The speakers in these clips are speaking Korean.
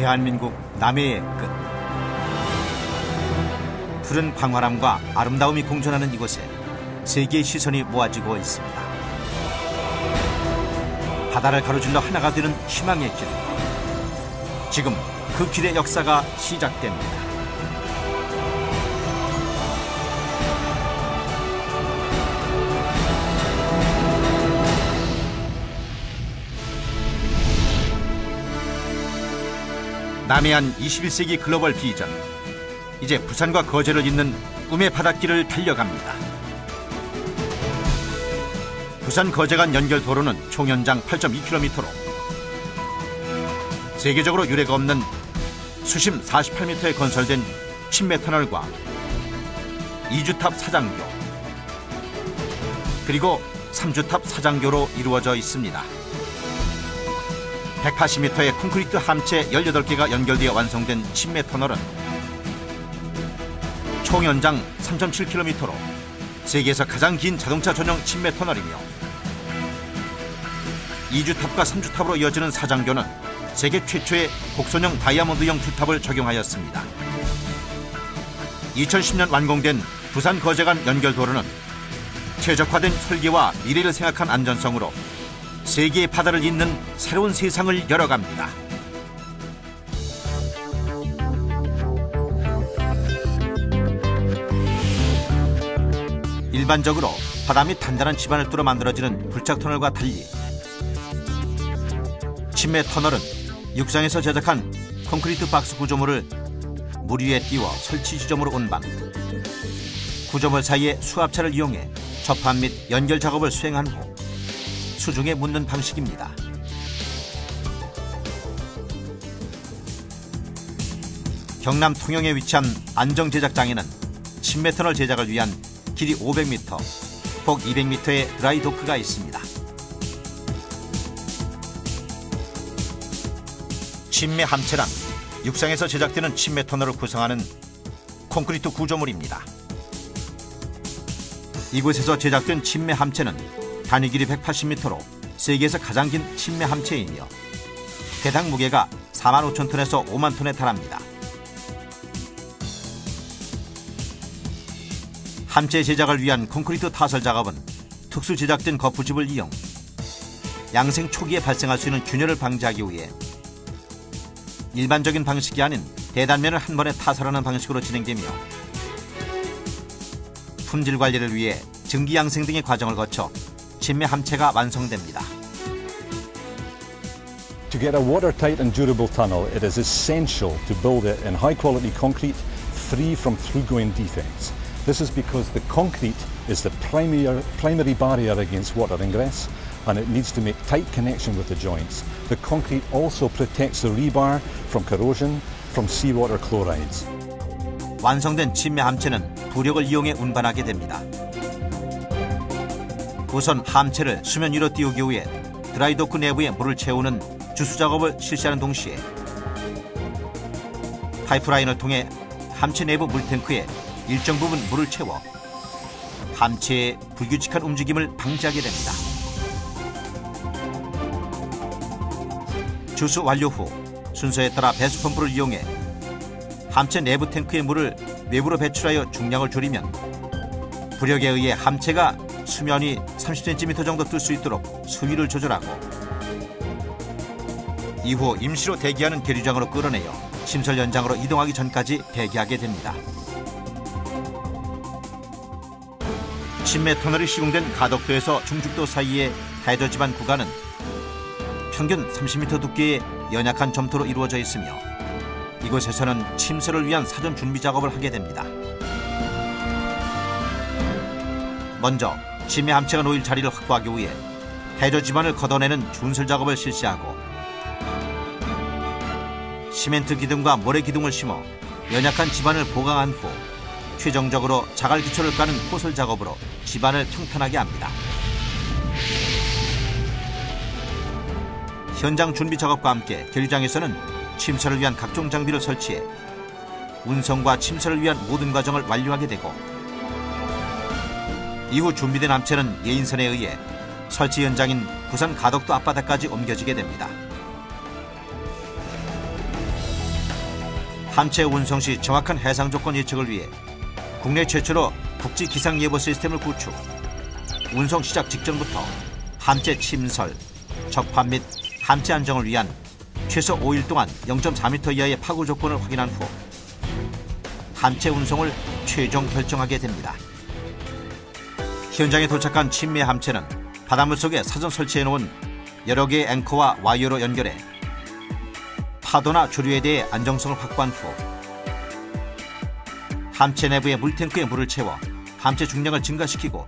대한민국 남해의 끝. 푸른 광활함과 아름다움이 공존하는 이곳에 세계의 시선이 모아지고 있습니다. 바다를 가로질러 하나가 되는 희망의 길. 지금 그 길의 역사가 시작됩니다. 남해안 21세기 글로벌 비전. 이제 부산과 거제를 잇는 꿈의 바닷길을 달려갑니다. 부산 거제 간 연결 도로는 총 연장 8.2km로 세계적으로 유례가 없는 수심 48m에 건설된 침매터널과 이주탑 사장교 그리고 3주탑 사장교로 이루어져 있습니다. 180m의 콘크리트 함체 18개가 연결되어 완성된 침매터널은 총 연장 3.7km로 세계에서 가장 긴 자동차 전용 침매터널이며 2주탑과 3주탑으로 이어지는 사장교는 세계 최초의 곡선형 다이아몬드형 주탑을 적용하였습니다. 2010년 완공된 부산 거제 간 연결도로는 최적화된 설계와 미래를 생각한 안전성으로 세계의 바다를 잇는 새로운 세상을 열어갑니다. 일반적으로 바다 및 단단한 지반을 뚫어 만들어지는 불착터널과 달리 침매터널은 육상에서 제작한 콘크리트 박스 구조물을 물 위에 띄워 설치 지점으로 운반, 구조물 사이에 수압차를 이용해 접합 및 연결 작업을 수행한 후 수중에 묻는 방식입니다. 경남 통영에 위치한 안정제작장에는 침매터널 제작을 위한 길이 500m, 폭 200m의 드라이 도크가 있습니다. 침매 함체란 육상에서 제작되는 침매터널을 구성하는 콘크리트 구조물입니다. 이곳에서 제작된 침매 함체는 단위 길이 180m로 세계에서 가장 긴 침매 함체이며 해당 무게가 45,000톤에서 5만 톤에 달합니다. 함체 제작을 위한 콘크리트 타설 작업은 특수 제작된 거푸집을 이용 양생 초기에 발생할 수 있는 균열을 방지하기 위해 일반적인 방식이 아닌 대단면을 한 번에 타설하는 방식으로 진행되며 품질 관리를 위해 증기 양생 등의 과정을 거쳐 침매 함체가 완성됩니다. To get a watertight and durable tunnel, it is essential to build it in high-quality concrete, free from through-going defects. This is because the concrete is the primary barrier against water ingress, and it needs to make tight connection with the joints. The concrete also protects the rebar from corrosion, from seawater chlorides. 완성된 침매 함체는 부력을 이용해 운반하게 됩니다. 우선 함체를 수면 위로 띄우기 위해 드라이도크 내부에 물을 채우는 주수 작업을 실시하는 동시에 파이프라인을 통해 함체 내부 물탱크에 일정 부분 물을 채워 함체의 불규칙한 움직임을 방지하게 됩니다. 주수 완료 후 순서에 따라 배수 펌프를 이용해 함체 내부 탱크의 물을 외부로 배출하여 중량을 줄이면 부력에 의해 함체가 수면이 30cm 정도 뜰 수 있도록 수위를 조절하고 이후 임시로 대기하는 계류장으로 끌어내어 심설 연장으로 이동하기 전까지 대기하게 됩니다. 침매터널이 시공된 가덕도에서 중죽도 사이의 해저 지반 구간은 평균 30m 두께의 연약한 점토로 이루어져 있으며 이곳에서는 침설을 위한 사전 준비 작업을 하게 됩니다. 먼저 침매 함체가 놓일 자리를 확보하기 위해 해저 지반을 걷어내는 준설 작업을 실시하고 시멘트 기둥과 모래 기둥을 심어 연약한 지반을 보강한 후 최종적으로 자갈 기초를 까는 포설 작업으로 지반을 평탄하게 합니다. 현장 준비 작업과 함께 계류장에서는 침설을 위한 각종 장비를 설치해 운송과 침설을 위한 모든 과정을 완료하게 되고 이후 준비된 함체는 예인선에 의해 설치 현장인 부산 가덕도 앞바다까지 옮겨지게 됩니다. 함체 운송 시 정확한 해상 조건 예측을 위해 국내 최초로 국지 기상 예보 시스템을 구축. 운송 시작 직전부터 함체 침설, 접합 및 함체 안정을 위한 최소 5일 동안 0.4m 이하의 파고 조건을 확인한 후 함체 운송을 최종 결정하게 됩니다. 현장에 도착한 친미 함체는 바닷물 속에 사전 설치해놓은 여러 개의 앵커와 와이어로 연결해 파도나 조류에 대해 안정성을 확보한 후 함체 내부의 물탱크에 물을 채워 함체 중량을 증가시키고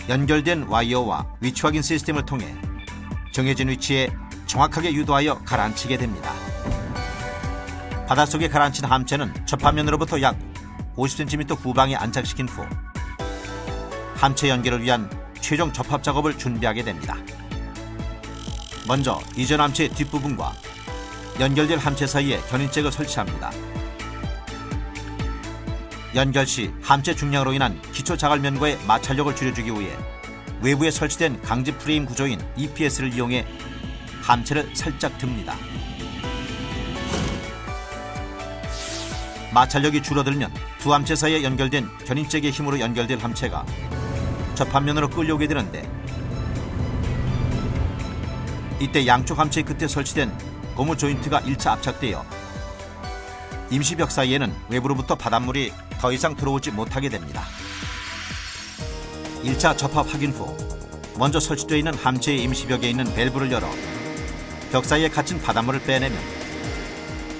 연결된 와이어와 위치 확인 시스템을 통해 정해진 위치에 정확하게 유도하여 가라앉히게 됩니다. 바닷속에 가라앉힌 함체는 접합면으로부터 약 50cm 후방에 안착시킨 후 함체 연결을 위한 최종 접합 작업을 준비하게 됩니다. 먼저 이전 함체 뒷부분과 연결될 함체 사이에 견인잭을 설치합니다. 연결 시 함체 중량으로 인한 기초 자갈면과의 마찰력을 줄여주기 위해 외부에 설치된 강지 프레임 구조인 EPS를 이용해 함체를 살짝 듭니다. 마찰력이 줄어들면 두 함체 사이에 연결된 견인잭의 힘으로 연결될 함체가 접합면으로 끌려오게 되는데 이때 양쪽 함체의 끝에 설치된 고무 조인트가 1차 압착되어 임시벽 사이에는 외부로부터 바닷물이 더 이상 들어오지 못하게 됩니다. 1차 접합 확인 후 먼저 설치되어 있는 함체의 임시벽에 있는 밸브를 열어 벽 사이에 갇힌 바닷물을 빼내면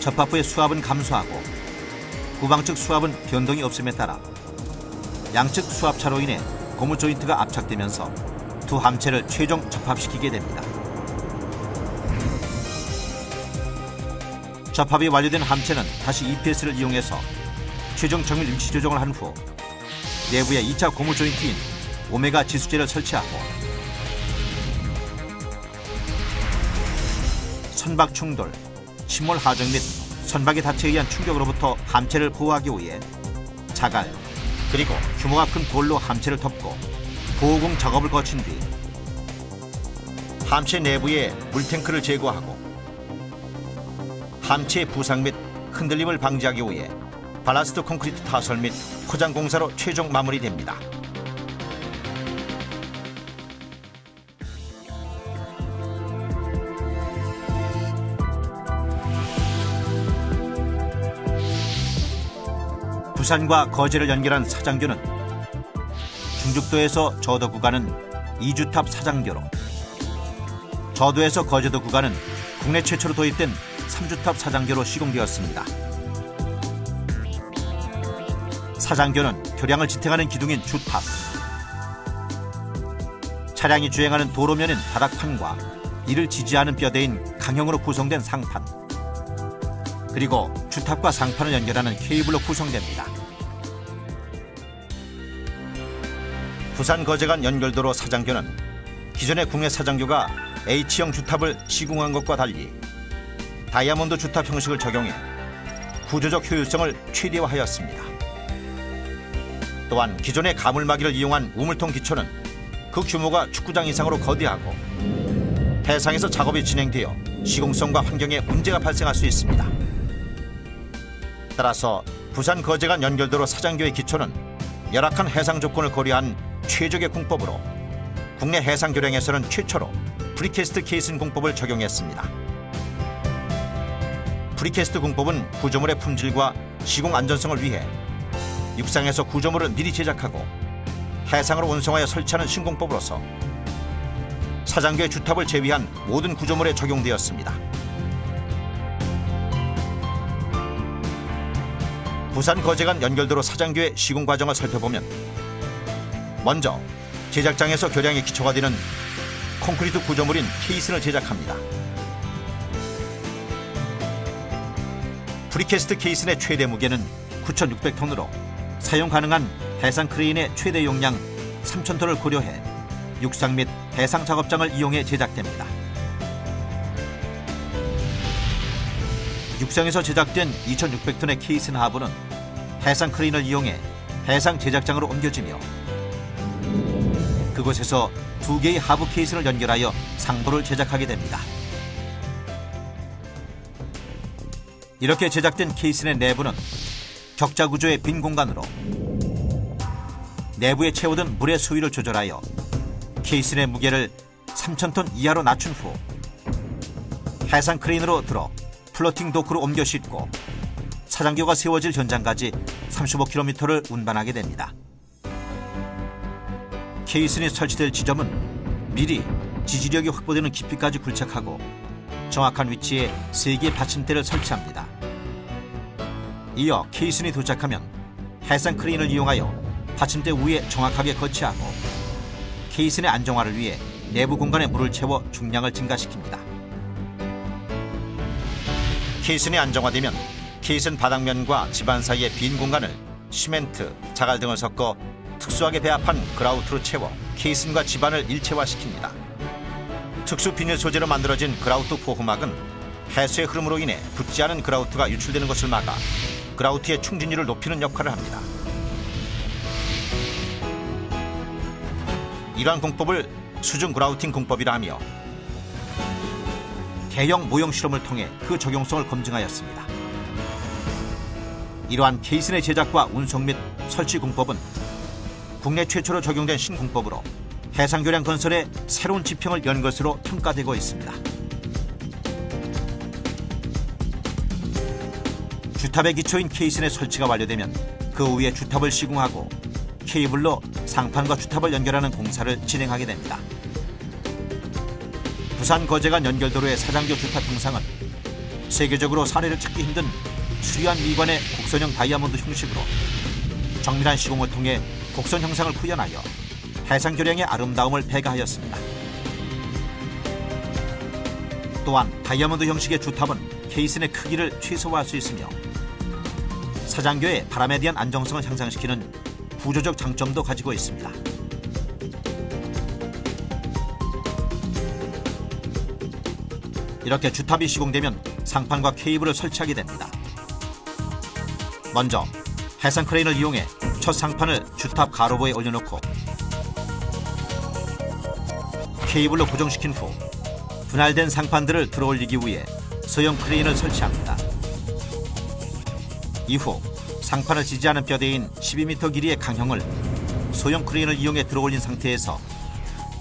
접합 후의 수압은 감소하고 후방 측 수압은 변동이 없음에 따라 양측 수압차로 인해 고무 조인트가 압착되면서 두 함체를 최종 접합시키게 됩니다. 접합이 완료된 함체는 다시 EPS를 이용해서 최종 정밀 위치 조정을 한 후 내부에 2차 고무 조인트인 오메가 지수제를 설치하고 선박 충돌, 침몰 하정 및 선박의 닫체에 의한 충격으로부터 함체를 보호하기 위해 자갈, 그리고 규모가 큰 돌로 함체를 덮고 보호공 작업을 거친 뒤 함체 내부에 물탱크를 제거하고 함체의 부상 및 흔들림을 방지하기 위해 발라스트 콘크리트 타설 및 포장 공사로 최종 마무리됩니다. 부산과 거제를 연결한 사장교는 중죽도에서 저도 구간은 이주탑 사장교로, 저도에서 거제도 구간은 국내 최초로 도입된 3주탑 사장교로 시공되었습니다. 사장교는 교량을 지탱하는 기둥인 주탑, 차량이 주행하는 도로면인 바닥판과 이를 지지하는 뼈대인 강형으로 구성된 상판, 그리고 주탑과 상판을 연결하는 케이블로 구성됩니다. 부산 거제 간 연결도로 사장교는 기존의 국내 사장교가 H형 주탑을 시공한 것과 달리 다이아몬드 주탑 형식을 적용해 구조적 효율성을 최대화하였습니다. 또한 기존의 가물막이를 이용한 우물통 기초는 그 규모가 축구장 이상으로 거대하고 해상에서 작업이 진행되어 시공성과 환경에 문제가 발생할 수 있습니다. 따라서 부산 거제 간 연결도로 사장교의 기초는 열악한 해상 조건을 고려한 최적의 공법으로 국내 해상 교량에서는 최초로 프리캐스트 케이슨 공법을 적용했습니다. 프리캐스트 공법은 구조물의 품질과 시공 안전성을 위해 육상에서 구조물을 미리 제작하고 해상으로 운송하여 설치하는 신공법으로서 사장교의 주탑을 제외한 모든 구조물에 적용되었습니다. 부산 거제 간 연결도로 사장교의 시공 과정을 살펴보면 먼저 제작장에서 교량의 기초가 되는 콘크리트 구조물인 케이슨을 제작합니다. 프리캐스트 케이슨의 최대 무게는 9,600톤으로 사용 가능한 해상 크레인의 최대 용량 3,000톤을 고려해 육상 및 해상 작업장을 이용해 제작됩니다. 육상에서 제작된 2,600톤의 케이슨 하부는 해상 크레인을 이용해 해상 제작장으로 옮겨지며 그곳에서 2개의 하부 케이슨을 연결하여 상부를 제작하게 됩니다. 이렇게 제작된 케이슨의 내부는 격자 구조의 빈 공간으로 내부에 채워둔 물의 수위를 조절하여 케이슨의 무게를 3,000톤 이하로 낮춘 후 해상 크레인으로 들어 플로팅 도크로 옮겨 싣고 사장교가 세워질 현장까지 35km를 운반하게 됩니다. 케이슨이 설치될 지점은 미리 지지력이 확보되는 깊이까지 굴착하고 정확한 위치에 3개의 받침대를 설치합니다. 이어 케이슨이 도착하면 해상 크레인을 이용하여 받침대 위에 정확하게 거치하고 케이슨의 안정화를 위해 내부 공간에 물을 채워 중량을 증가시킵니다. 케이슨이 안정화되면 케이슨 바닥면과 지반 사이의 빈 공간을 시멘트, 자갈 등을 섞어 특수하게 배합한 그라우트로 채워 케이슨과 지반을 일체화시킵니다. 특수 비닐 소재로 만들어진 그라우트 보호막은 해수의 흐름으로 인해 붙지 않은 그라우트가 유출되는 것을 막아 그라우트의 충진율을 높이는 역할을 합니다. 이러한 공법을 수중 그라우팅 공법이라 하며 대형 모형 실험을 통해 그 적용성을 검증하였습니다. 이러한 케이슨의 제작과 운송 및 설치 공법은 국내 최초로 적용된 신공법으로 해상교량 건설에 새로운 지평을 연 것으로 평가되고 있습니다. 주탑의 기초인 케이슨의 설치가 완료되면 그 위에 주탑을 시공하고 케이블로 상판과 주탑을 연결하는 공사를 진행하게 됩니다. 부산 거제간 연결도로의 사장교 주탑 형상은 세계적으로 사례를 찾기 힘든 수려한 미관의 곡선형 다이아몬드 형식으로 정밀한 시공을 통해 곡선 형상을 구현하여 해상교량의 아름다움을 배가하였습니다. 또한 다이아몬드 형식의 주탑은 케이슨의 크기를 최소화할 수 있으며 사장교의 바람에 대한 안정성을 향상시키는 구조적 장점도 가지고 있습니다. 이렇게 주탑이 시공되면 상판과 케이블을 설치하게 됩니다. 먼저 해상 크레인을 이용해 첫 상판을 주탑 가로부에 올려놓고 케이블로 고정시킨 후 분할된 상판들을 들어올리기 위해 소형 크레인을 설치합니다. 이후 상판을 지지하는 뼈대인 12m 길이의 강형을 소형 크레인을 이용해 들어올린 상태에서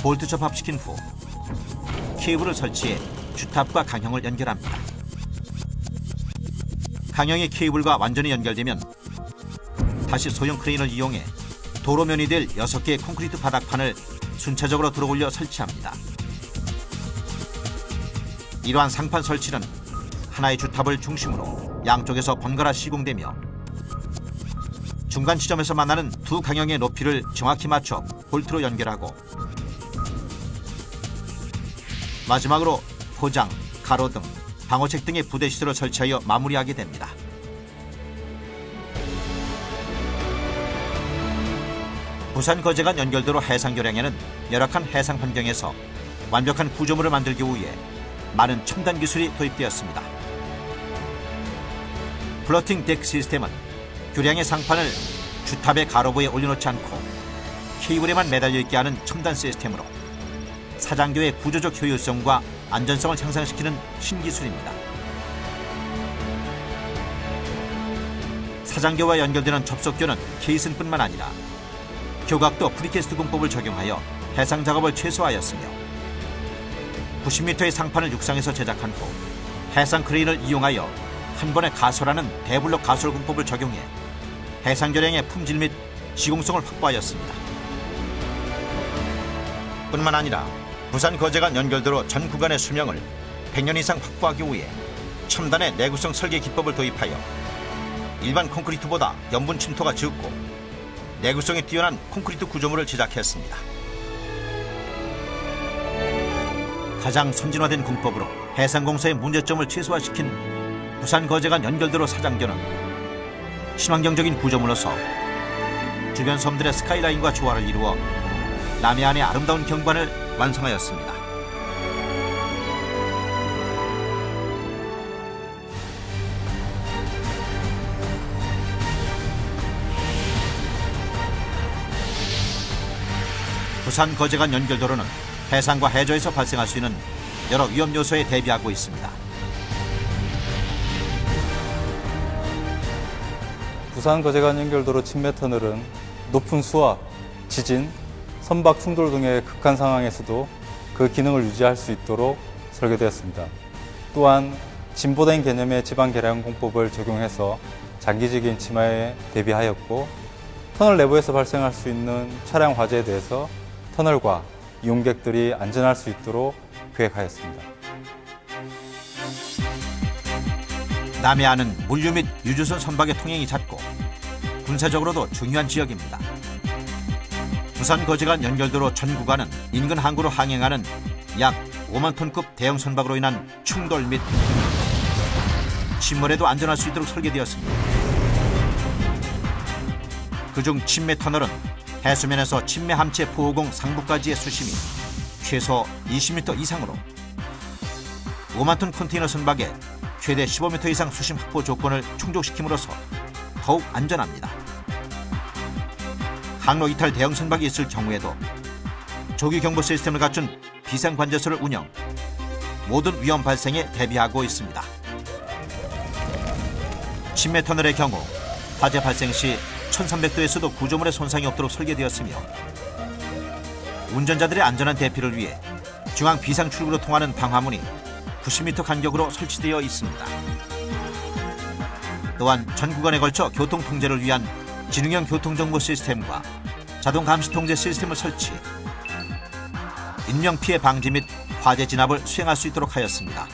볼트 접합시킨 후 케이블을 설치해 주탑과 강형을 연결합니다. 강형이 케이블과 완전히 연결되면 다시 소형 크레인을 이용해 도로면이 될 6개의 콘크리트 바닥판을 순차적으로 들어올려 설치합니다. 이러한 상판 설치는 하나의 주탑을 중심으로 양쪽에서 번갈아 시공되며 중간 지점에서 만나는 두 강형의 높이를 정확히 맞춰 볼트로 연결하고 마지막으로 포장, 가로등, 방호책 등의 부대 시설을 설치하여 마무리하게 됩니다. 부산 거제간 연결도로 해상교량에는 열악한 해상 환경에서 완벽한 구조물을 만들기 위해 많은 첨단 기술이 도입되었습니다. 플로팅 덱 시스템은 교량의 상판을 주탑의 가로부에 올려놓지 않고 케이블에만 매달려 있게 하는 첨단 시스템으로 사장교의 구조적 효율성과 안전성을 향상시키는 신기술입니다. 사장교와 연결되는 접속교는 케이슨뿐만 아니라 교각도 프리캐스트 공법을 적용하여 해상 작업을 최소화하였으며 90m의 상판을 육상에서 제작한 후 해상 크레인을 이용하여 한 번에 가솔하는 대블록 가솔 공법을 적용해 해상교량의 품질 및 시공성을 확보하였습니다. 뿐만 아니라 부산 거제간 연결도로 전 구간의 수명을 100년 이상 확보하기 위해 첨단의 내구성 설계 기법을 도입하여 일반 콘크리트보다 염분 침투가 적고 내구성이 뛰어난 콘크리트 구조물을 제작했습니다. 가장 선진화된 공법으로 해상공사의 문제점을 최소화시킨 부산 거제간 연결도로 사장교는 친환경적인 구조물로서 주변 섬들의 스카이라인과 조화를 이루어 남해안의 아름다운 경관을 완성하였습니다. 부산 거제간 연결도로는 해상과 해저에서 발생할 수 있는 여러 위험 요소에 대비하고 있습니다. 부산 거제간 연결도로 침매 터널은 높은 수압, 지진, 선박 충돌 등의 극한 상황에서도 그 기능을 유지할 수 있도록 설계되었습니다. 또한 진보된 개념의 지방 계량 공법을 적용해서 장기적인 침하에 대비하였고, 터널 내부에서 발생할 수 있는 차량 화재에 대해서 터널과 이용객들이 안전할 수 있도록 계획하였습니다. 남해안은 물류 및 유조선 선박의 통행이 잦고 군사적으로도 중요한 지역입니다. 부산 거제간 연결도로 전 구간은 인근 항구로 항행하는 약 5만 톤급 대형 선박으로 인한 충돌 및 침몰에도 안전할 수 있도록 설계되었습니다. 그중 침매 터널은 해수면에서 침매 함체 포호공 상부까지의 수심이 최소 20m 이상으로 5만 톤 컨테이너 선박에 최대 15m 이상 수심 확보 조건을 충족시킴으로써 더욱 안전합니다. 항로 이탈 대형 선박이 있을 경우에도 조기 경보 시스템을 갖춘 비상 관제소를 운영, 모든 위험 발생에 대비하고 있습니다. 침매 터널의 경우 화재 발생 시 1300도에서도 구조물의 손상이 없도록 설계되었으며, 운전자들의 안전한 대피를 위해 중앙 비상 출구로 통하는 방화문이 90m 간격으로 설치되어 있습니다. 또한 전 구간에 걸쳐 교통 통제를 위한 지능형 교통정보 시스템과 자동 감시 통제 시스템을 설치, 인명 피해 방지 및 화재 진압을 수행할 수 있도록 하였습니다.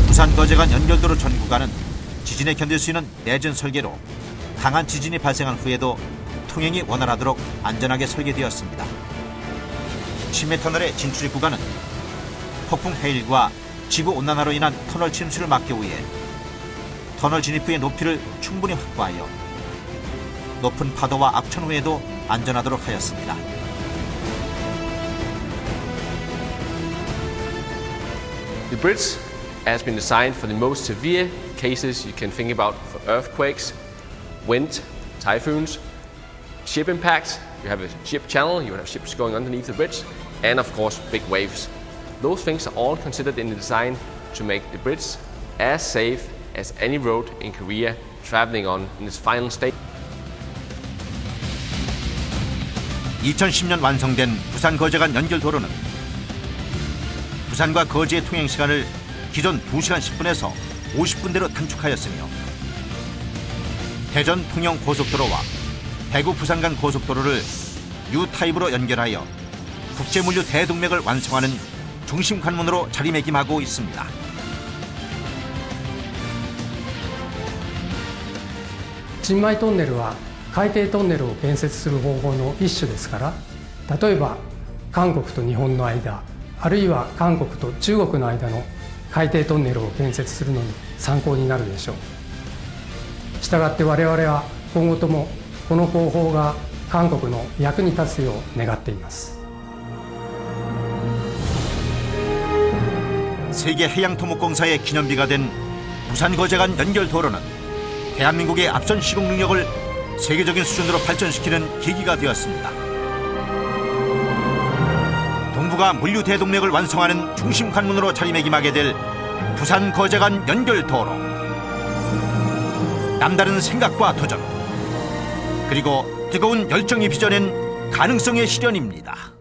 부산 거제간 연결도로 전 구간은 지진에 견딜 수 있는 내전 설계로 강한 지진이 발생한 후에도 통행이 원활하도록 안전하게 설계되었습니다. 침매 터널의 진출 구간은 폭풍 해일과 지구 온난화로 인한 터널 침수를 막기 위해 터널 진입부의 높이를 충분히 확보하여 높은 파도와 악천 후에도 안전하도록 하였습니다. The bridge has been designed for the most severe cases you can think about, for earthquakes, wind, typhoons, ship impacts. You have a ship channel, you have ships going underneath the bridge, and of course big waves. Those things are all considered in the design to make the bridge as safe as any road in Korea traveling on in its final state. 2010년 완성된 부산 거제간 연결도로는 부산과 거제의 통행 시간을 기존 2시간 10분에서 50분대로 단축하였으며, 대전 통영 고속도로와 대구 부산 간 고속도로를 U타입으로 연결하여 국제물류 대동맥을 완성하는 중심 관문으로 자리매김하고 있습니다. チンマイトンネルは海底トンネルを建設する方法の一種ですから、例えば韓国と日本の間、あるいは韓国と中国の間の海底トンネルを建設するのに参考になるでしょう。したがって我々は今後ともこの方法が韓国の役に立つよう願っています。 세계 해양토목공사의 기념비가 된 부산 거제간 연결도로는 대한민국의 앞선 시공 능력을 세계적인 수준으로 발전시키는 계기가 되었습니다. 동북아 물류 대동맥을 완성하는 중심 관문으로 자리매김하게 될 부산 거제간 연결도로. 남다른 생각과 도전, 그리고 뜨거운 열정이 빚어낸 가능성의 실현입니다.